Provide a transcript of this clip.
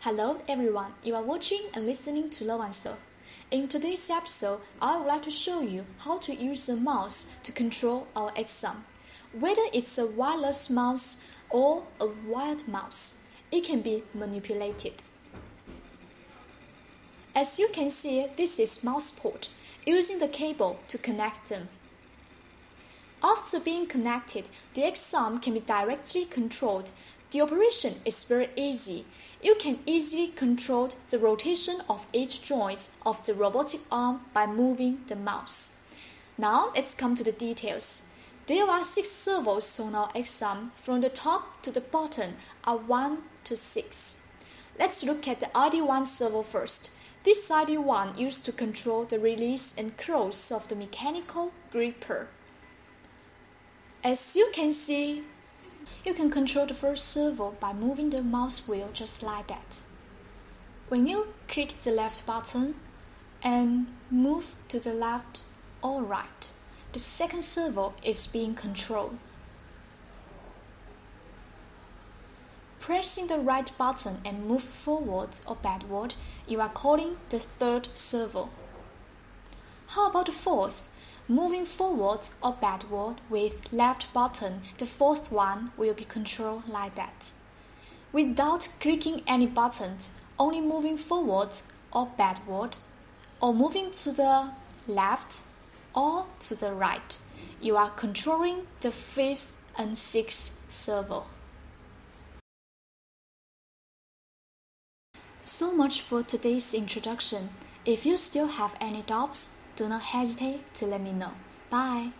Hello everyone, you are watching and listening to Love Answer. In today's episode, I would like to show you how to use a mouse to control our exam. Whether it's a wireless mouse or a wired mouse, it can be manipulated. As you can see, this is mouse port, using the cable to connect them. After being connected, the exam can be directly controlled. The operation is very easy. You can easily control the rotation of each joint of the robotic arm by moving the mouse. Now let's come to the details. There are 6 servos on our exam. From the top to the bottom are 1 to 6. Let's look at the ID1 servo first. This ID1 used to control the release and close of the mechanical gripper. As you can see, you can control the first servo by moving the mouse wheel just like that. When you click the left button and move to the left or right, the second servo is being controlled. Pressing the right button and move forward or backward, you are calling the third servo. How about the fourth? Moving forward or backward with left button, the fourth one will be controlled like that. Without clicking any buttons, only moving forward or backward, or moving to the left or to the right, you are controlling the fifth and sixth servo. So much for today's introduction. If you still have any doubts, do not hesitate to let me know. Bye!